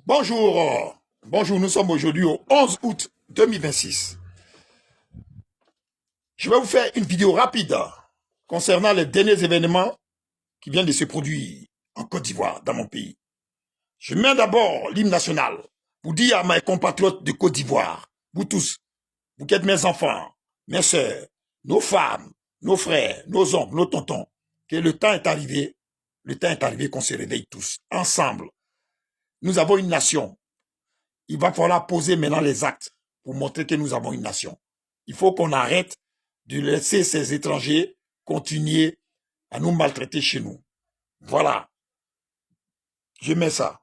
Bonjour, nous sommes aujourd'hui au 11 août 2026. Je vais vous faire une vidéo rapide concernant les derniers événements qui viennent de se produire en Côte d'Ivoire, dans mon pays. Je mets d'abord l'hymne national pour dire à mes compatriotes de Côte d'Ivoire, vous tous, vous qui êtes mes enfants, mes sœurs, nos femmes, nos frères, nos oncles, nos tontons, que le temps est arrivé qu'on se réveille tous, ensemble. Nous avons une nation. Il va falloir poser maintenant les actes pour montrer que nous avons une nation. Il faut qu'on arrête de laisser ces étrangers continuer à nous maltraiter chez nous. Voilà. Je mets ça.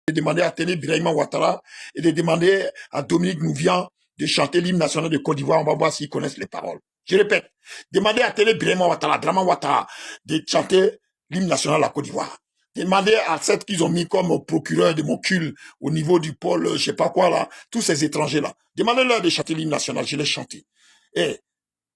De demander à Téné Birahima Ouattara et de demander à Dominique Nouvian de chanter l'hymne national de Côte d'Ivoire. On va voir s'ils connaissent les paroles. Je répète, demandez à Téné Birahima Ouattara, Draman Ouattara, de chanter l'hymne national de la Côte d'Ivoire. Demandez à ceux qu'ils ont mis comme procureur de mon cul au niveau du pôle, je sais pas quoi là, tous ces étrangers là. Demandez-leur de chanter l'hymne national, je l'ai chanté. Et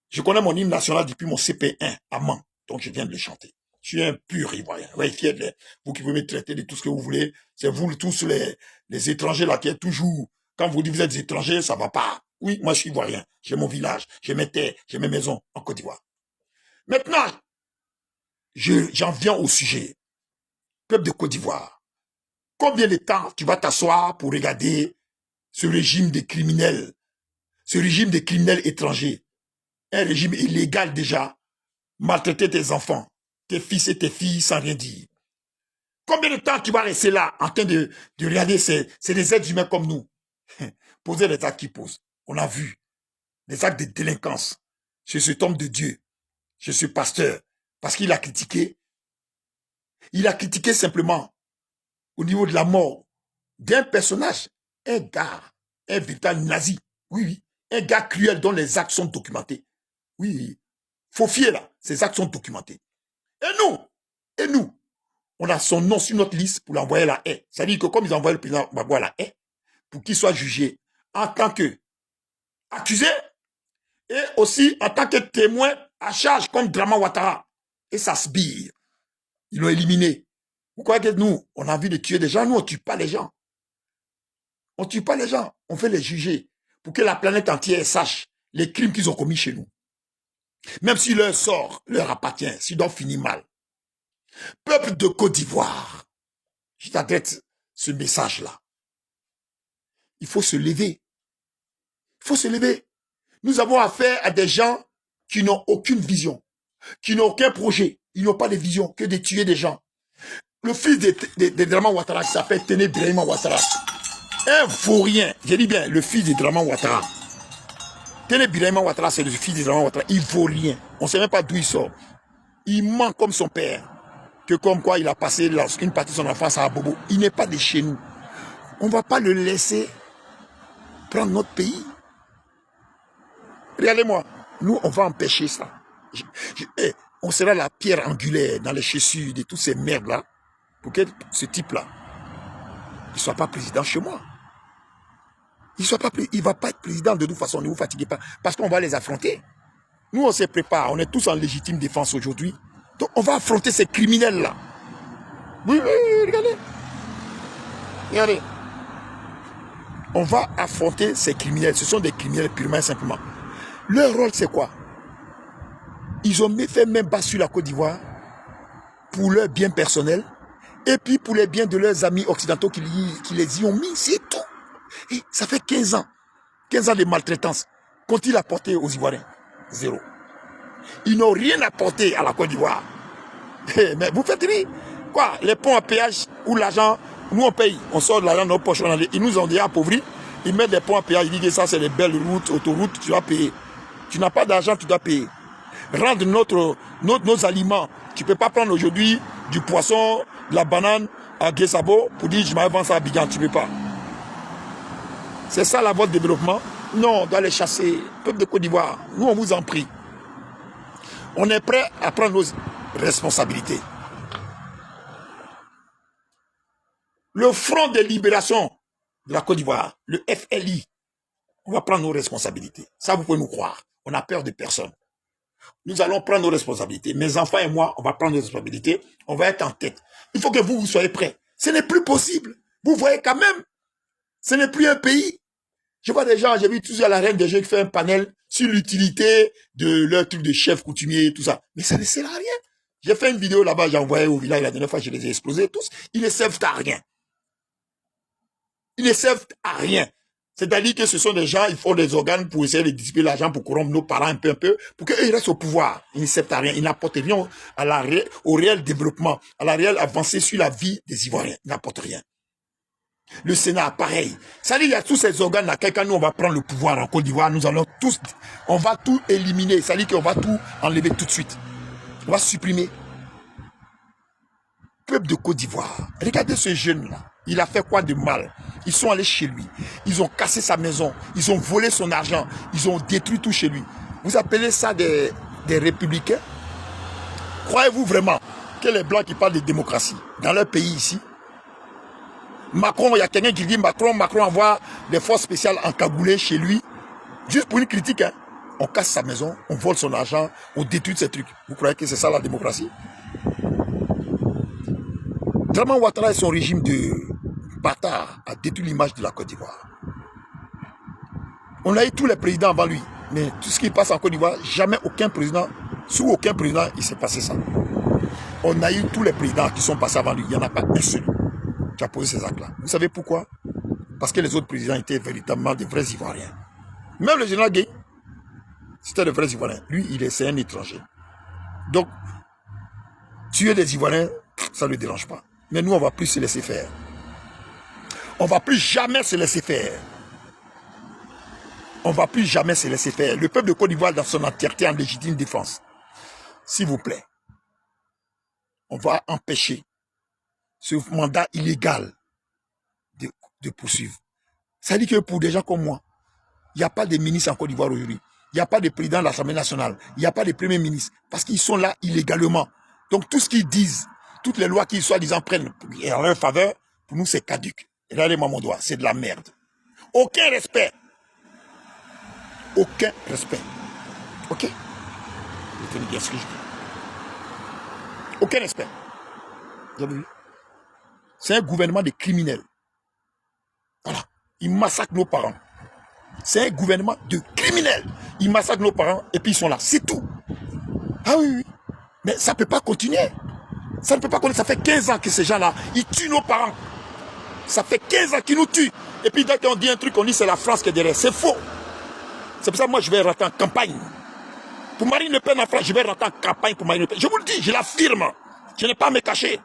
je connais mon hymne national depuis mon CP1 à Mans, donc je viens de le chanter. Je suis un pur Ivoirien. Vérifiez, vous qui pouvez me traiter de tout ce que vous voulez. C'est vous tous les étrangers là qui êtes toujours. Quand vous dites que vous êtes étrangers, ça va pas. Oui, moi je suis Ivoirien. J'ai mon village, j'ai mes terres, j'ai mes maisons en Côte d'Ivoire. Maintenant, j'en viens au sujet. Peuple de Côte d'Ivoire, combien de temps tu vas t'asseoir pour regarder ce régime de criminels, étrangers, un régime illégal déjà, maltraiter tes enfants, tes fils et tes filles sans rien dire. Combien de temps tu vas rester là en train de regarder c'est des êtres humains comme nous. Poser les actes qu'ils posent. On a vu des actes de délinquance chez cet homme de Dieu, chez ce pasteur, parce qu'il a critiqué. Il a critiqué simplement au niveau de la mort d'un personnage, un gars, un véritable nazi. Oui, oui. Un gars cruel dont les actes sont documentés. Oui, oui. Faut fier là, ces actes sont documentés. Et nous, on a son nom sur notre liste pour l'envoyer à la haie. C'est-à-dire que comme ils envoient le président Gbagbo à la haie, pour qu'il soit jugé en tant que accusé et aussi en tant que témoin à charge comme Draman Ouattara. Et ça sbire. Ils l'ont éliminé. Vous croyez que nous, on a envie de tuer des gens? Nous, on ne tue pas les gens. On ne tue pas les gens. On fait les juger pour que la planète entière sache les crimes qu'ils ont commis chez nous. Même si leur sort leur appartient, s'ils doivent finir mal. Peuple de Côte d'Ivoire, je t'adresse ce message-là. Il faut se lever. Il faut se lever. Nous avons affaire à des gens qui n'ont aucune vision, qui n'ont aucun projet. Ils n'ont pas de vision que de tuer des gens. Le fils de Draman Ouattara qui s'appelle Téné Birahima Ouattara. Un vaurien. Je dis bien, le fils de Draman Ouattara. Téné Birahima Ouattara, c'est le fils de Draman Ouattara. Il vaut rien. On ne sait même pas d'où il sort. Il ment comme son père. Que comme quoi il a passé une partie de son enfance à Bobo. Il n'est pas de chez nous. On ne va pas le laisser prendre notre pays. Regardez-moi, nous on va empêcher ça. On sera la pierre angulaire dans les chaussures de toutes ces merdes-là pour que ce type-là ne soit pas président chez moi. Il ne va pas être président de toute façon, ne vous fatiguez pas, parce qu'on va les affronter. Nous on se prépare, on est tous en légitime défense aujourd'hui. Donc on va affronter ces criminels-là. Oui, oui, regardez. Regardez. On va affronter ces criminels. Ce sont des criminels purement et simplement. Leur rôle, c'est quoi? Ils ont fait même bas sur la Côte d'Ivoire pour leur bien personnel et puis pour les biens de leurs amis occidentaux qui les y ont mis. C'est tout. Et ça fait 15 ans. 15 ans de maltraitance. Qu'ont-ils apporté aux Ivoiriens? Zéro. Ils n'ont rien apporté à la Côte d'Ivoire. Mais vous faites rire. Quoi? Les ponts à péage où l'argent, nous on paye, on sort de l'argent de nos poches, ils nous ont déjà appauvris. Ils mettent des ponts à péage, ils disent que ça c'est les belles routes, autoroutes, tu dois payer. Tu n'as pas d'argent, tu dois payer. Rendre nos aliments. Tu ne peux pas prendre aujourd'hui du poisson, de la banane à Guessabo pour dire je m'avance à Abidjan, tu ne peux pas. C'est ça la voie de développement? Non, on doit les chasser. Peuple de Côte d'Ivoire, nous on vous en prie. On est prêt à prendre nos responsabilités. Le Front de libération de la Côte d'Ivoire, le FLI, on va prendre nos responsabilités. Ça, vous pouvez nous croire. On n'a peur de personne. Nous allons prendre nos responsabilités. Mes enfants et moi, on va prendre nos responsabilités. On va être en tête. Il faut que vous soyez prêts. Ce n'est plus possible. Vous voyez quand même, ce n'est plus un pays. Je vois des gens, j'ai vu tous à la Reine des Jeux qui fait un panel sur l'utilité de leur truc de chef coutumier, tout ça. Mais ça ne sert à rien. J'ai fait une vidéo là-bas, j'ai envoyé au village la dernière fois, je les ai explosés tous. Ils ne servent à rien. Ils ne servent à rien. C'est-à-dire que ce sont des gens, ils font des organes pour essayer de dissiper l'argent, pour corrompre nos parents un peu, pour qu'ils restent au pouvoir. Ils ne servent à rien. Ils n'apportent rien au réel développement, à la réelle avancée sur la vie des Ivoiriens. Ils n'apportent rien. Le Sénat, pareil. Ça dit, il y a tous ces organes-là. Quand nous, on va prendre le pouvoir en Côte d'Ivoire, nous allons tous, on va tout éliminer. Ça dit qu'on va tout enlever tout de suite. On va supprimer. Peuple de Côte d'Ivoire, regardez ce jeune-là. Il a fait quoi de mal? Ils sont allés chez lui. Ils ont cassé sa maison. Ils ont volé son argent. Ils ont détruit tout chez lui. Vous appelez ça des républicains? Croyez-vous vraiment que les Blancs qui parlent de démocratie dans leur pays ici? Macron, il y a quelqu'un qui dit Macron envoie des forces spéciales encagoulées chez lui. Juste pour une critique, hein. On casse sa maison, on vole son argent, on détruit ses trucs. Vous croyez que c'est ça la démocratie? Dramane Ouattara et son régime de bâtard a détruit l'image de la Côte d'Ivoire. On a eu tous les présidents avant lui, mais tout ce qui passe en Côte d'Ivoire, jamais aucun président, sous aucun président, il s'est passé ça. On a eu tous les présidents qui sont passés avant lui, il n'y en a pas un seul qui a posé ces actes-là. Vous savez pourquoi? Parce que les autres présidents étaient véritablement des vrais Ivoiriens. Même le général Gueye, c'était de vrais Ivoiriens. Lui, c'est un étranger. Donc, tuer des Ivoiriens, ça ne le dérange pas. Mais nous, on ne va plus se laisser faire. On ne va plus jamais se laisser faire. On ne va plus jamais se laisser faire. Le peuple de Côte d'Ivoire, dans son entièreté, en légitime défense. S'il vous plaît, on va empêcher ce mandat illégal de poursuivre. Ça dit que pour des gens comme moi, il n'y a pas de ministre en Côte d'Ivoire aujourd'hui. Il n'y a pas de président de l'Assemblée nationale. Il n'y a pas de premier ministre. Parce qu'ils sont là illégalement. Donc tout ce qu'ils disent, toutes les lois qu'ils soi-disant prennent en leur faveur, pour nous c'est caduque. Regardez-moi mon doigt, c'est de la merde. Aucun respect. Aucun respect. Ok? Je te dis ce que je dis. Aucun respect. Vous avez vu? C'est un gouvernement de criminels. Voilà. Ils massacrent nos parents. C'est un gouvernement de criminels. Ils massacrent nos parents et puis ils sont là. C'est tout. Ah oui, oui. Mais ça ne peut pas continuer. Ça ne peut pas continuer. Ça fait 15 ans que ces gens-là, ils tuent nos parents. Ça fait 15 ans qu'ils nous tuent. Et puis dès qu'on dit un truc, on dit c'est la France qui est derrière. C'est faux. C'est pour ça que moi je vais rentrer en campagne. Pour Marine Le Pen en France, je vais rentrer en campagne pour Marine Le Pen. Je vous le dis, je l'affirme. Je n'ai pas à me cacher.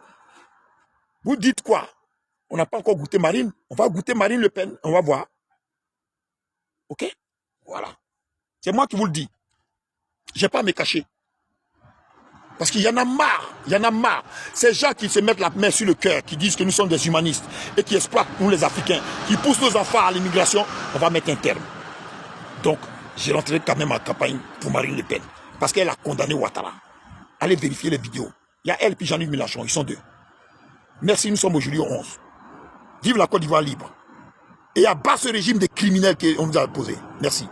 Vous dites quoi? On n'a pas encore goûté Marine. On va goûter Marine Le Pen. On va voir. Ok? Voilà. C'est moi qui vous le dis. Je n'ai pas à me cacher. Parce qu'il y en a marre. Il y en a marre. Ces gens qui se mettent la main sur le cœur, qui disent que nous sommes des humanistes et qui exploitent nous les Africains, qui poussent nos enfants à l'immigration, on va mettre un terme. Donc, j'ai rentré quand même en campagne pour Marine Le Pen. Parce qu'elle a condamné Ouattara. Allez vérifier les vidéos. Il y a elle puis Jean-Luc Mélenchon. Ils sont deux. Merci, nous sommes aujourd'hui au 11. Vive la Côte d'Ivoire libre. Et à bas ce régime de criminels qu'on nous a posé. Merci.